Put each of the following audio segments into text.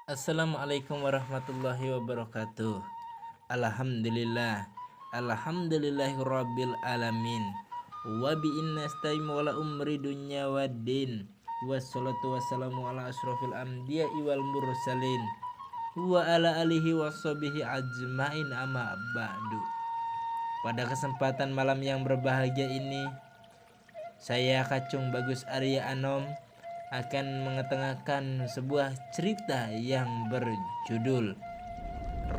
Assalamualaikum warahmatullahi wabarakatuh. Alhamdulillah. Alhamdulillahirabbil alamin. Wa bi innastain wala umri dunya waddin. Wassalatu wassalamu ala asrofil anbiya'i wal mursalin. Wa ala alihi washabihi ajmain amma ba'du. Pada kesempatan malam yang berbahagia ini, saya Kacung Bagus Arya Anom akan mengetengahkan sebuah cerita yang berjudul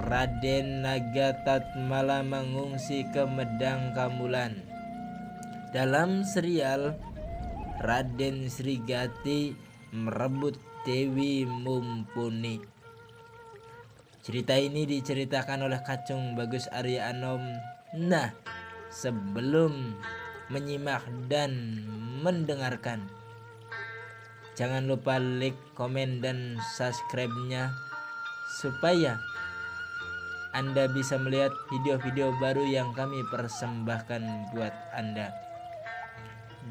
Raden Nagatatmala mengungsi ke Medang Kamulan. Dalam serial Raden Srigati merebut Dewi Mumpuni. Cerita ini diceritakan oleh Kacung Bagus Arya Anom. Nah, sebelum menyimak dan mendengarkan, jangan lupa like, komen, dan subscribe-nya supaya Anda bisa melihat video-video baru yang kami persembahkan buat Anda.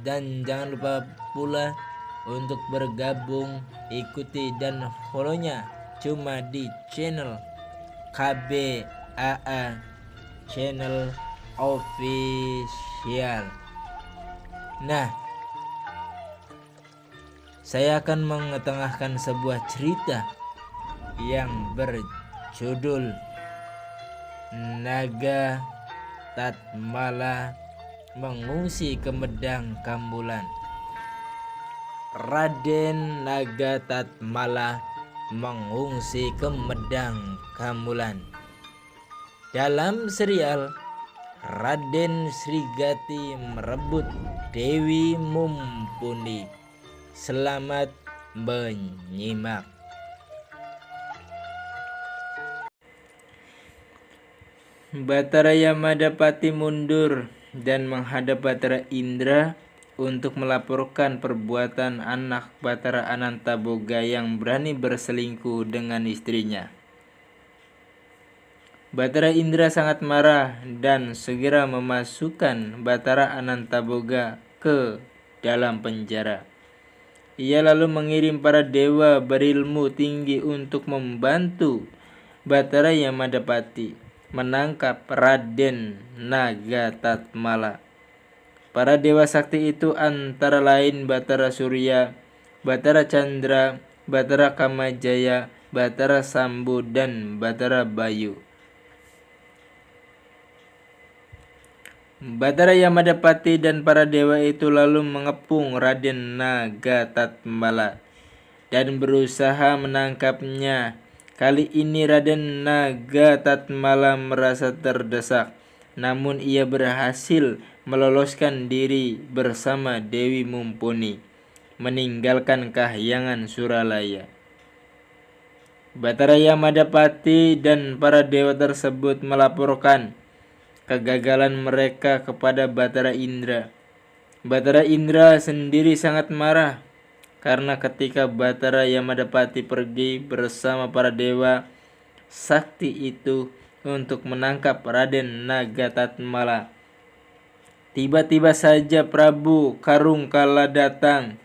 Dan jangan lupa pula untuk bergabung, ikuti dan follow-nya cuma di channel KBAA Channel Official. Nah, saya akan mengetengahkan sebuah cerita yang berjudul Naga Tatmala mengungsi ke Medang Kamulan. Raden Naga Tatmala mengungsi ke Medang Kamulan. Dalam serial Raden Srigati merebut Dewi Mumpuni. Selamat menyimak. Batara Yamadapati mundur dan menghadap Batara Indra untuk melaporkan perbuatan anak Batara Anantaboga yang berani berselingkuh dengan istrinya. Batara Indra sangat marah dan segera memasukkan Batara Anantaboga ke dalam penjara. Ia lalu mengirim para dewa berilmu tinggi untuk membantu Batara Yamadapati menangkap Raden Nagatatmala. Para dewa sakti itu antara lain Batara Surya, Batara Chandra, Batara Kamajaya, Batara Sambu, dan Batara Bayu. Batara Yamadapati dan para dewa itu lalu mengepung Raden Nagatatmala dan berusaha menangkapnya. Kali ini Raden Nagatatmala merasa terdesak, namun ia berhasil meloloskan diri bersama Dewi Mumpuni, meninggalkan Kahyangan Suralaya. Batara Yamadapati dan para dewa tersebut melaporkan kegagalan mereka kepada Batara Indra. Batara Indra sendiri sangat marah karena ketika Batara Yamadapati pergi bersama para dewa sakti itu untuk menangkap Raden Nagatatmala, tiba-tiba saja Prabu Karungkala datang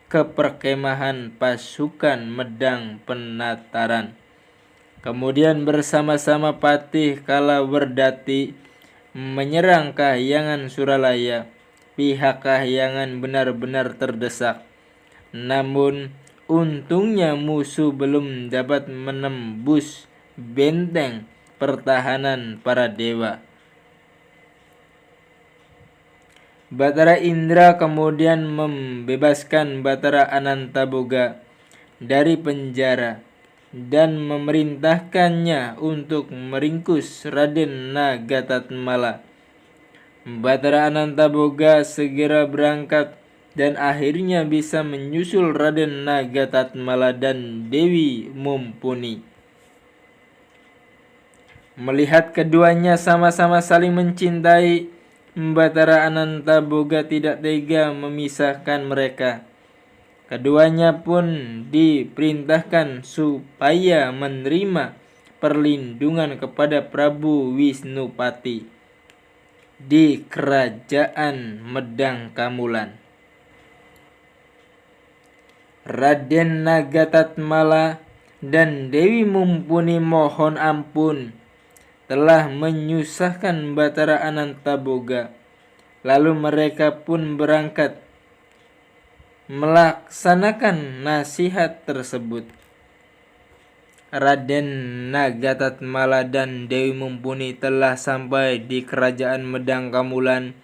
ke perkemahan pasukan Medang Penataran. Kemudian bersama-sama Patih Kalawerdati menyerang Kahyangan Suralaya. Pihak Kahyangan benar-benar terdesak. Namun untungnya musuh belum dapat menembus benteng pertahanan para dewa. Batara Indra kemudian membebaskan Batara Anantaboga dari penjara dan memerintahkannya untuk meringkus Raden Nagatatmala. Batara Anantaboga segera berangkat dan akhirnya bisa menyusul Raden Nagatatmala dan Dewi Mumpuni. Melihat keduanya sama-sama saling mencintai, Batara Anantaboga tidak tega memisahkan mereka. Keduanya pun diperintahkan supaya menerima perlindungan kepada Prabu Wisnupati di kerajaan Medang Kamulan. Raden Nagatatmala dan Dewi Mumpuni mohon ampun telah menyusahkan Batara Anantaboga. Lalu mereka pun berangkat melaksanakan nasihat tersebut. Raden Nagatatmala dan Dewi Mumpuni telah sampai di kerajaan Medang Kamulan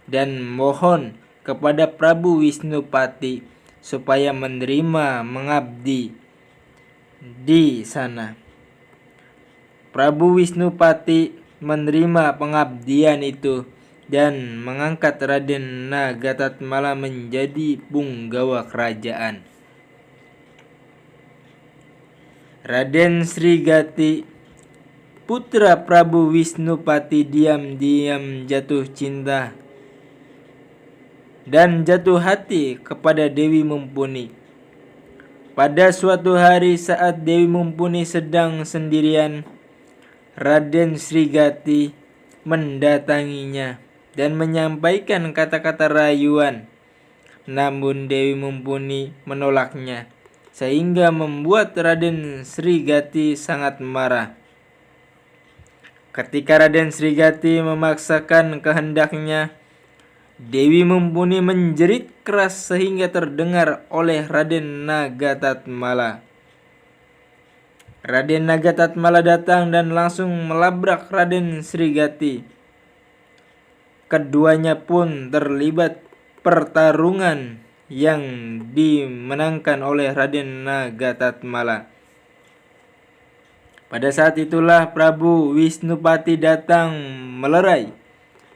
dan mohon kepada Prabu Wisnupati supaya menerima mengabdi di sana. Prabu Wisnupati menerima pengabdian itu dan mengangkat Raden Nagatatmala menjadi punggawa kerajaan. Raden Srigati, putra Prabu Wisnupati, diam-diam jatuh cinta dan jatuh hati kepada Dewi Mumpuni. Pada suatu hari saat Dewi Mumpuni sedang sendirian, Raden Srigati mendatanginya dan menyampaikan kata-kata rayuan. Namun Dewi Mumpuni menolaknya, sehingga membuat Raden Srigati sangat marah. Ketika Raden Srigati memaksakan kehendaknya, Dewi Mumpuni menjerit keras sehingga terdengar oleh Raden Nagatatmala. Raden Nagatatmala datang dan langsung melabrak Raden Srigati. Keduanya pun terlibat pertarungan yang dimenangkan oleh Raden Nagatatmala. Pada saat itulah Prabu Wisnupati datang melerai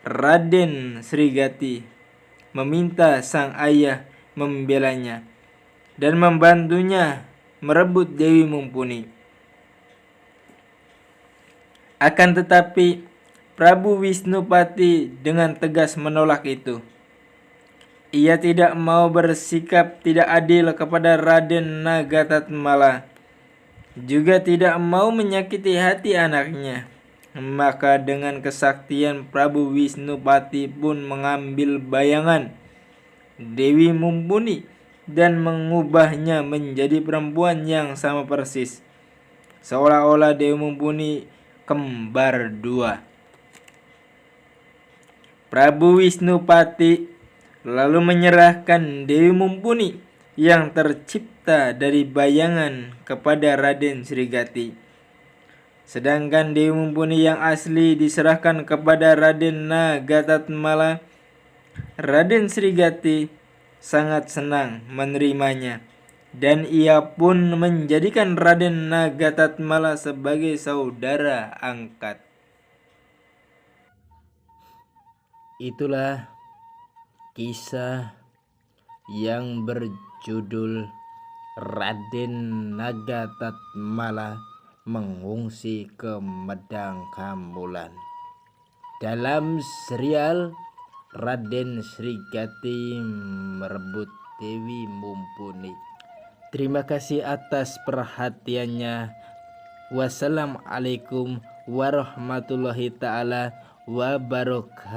Raden Srigati, meminta sang ayah membelanya dan membantunya merebut Dewi Mumpuni. Akan tetapi Prabu Wisnupati dengan tegas menolak itu. Ia tidak mau bersikap tidak adil kepada Raden Nagatatmala, juga tidak mau menyakiti hati anaknya. Maka dengan kesaktian Prabu Wisnupati pun mengambil bayangan Dewi Mumpuni dan mengubahnya menjadi perempuan yang sama persis, seolah-olah Dewi Mumpuni kembar dua. Prabu Wisnupati lalu menyerahkan Dewi Mumpuni yang tercipta dari bayangan kepada Raden Srigati. Sedangkan Dewi Mumpuni yang asli diserahkan kepada Raden Nagatatmala. Raden Srigati sangat senang menerimanya dan ia pun menjadikan Raden Nagatatmala sebagai saudara angkat. Itulah kisah yang berjudul Raden Nagatatmala mengungsi ke Medang Kamulan dalam serial Raden Srigati merebut Dewi Mumpuni. Terima kasih atas perhatiannya. Wassalamualaikum warahmatullahi taala wabarakatuh.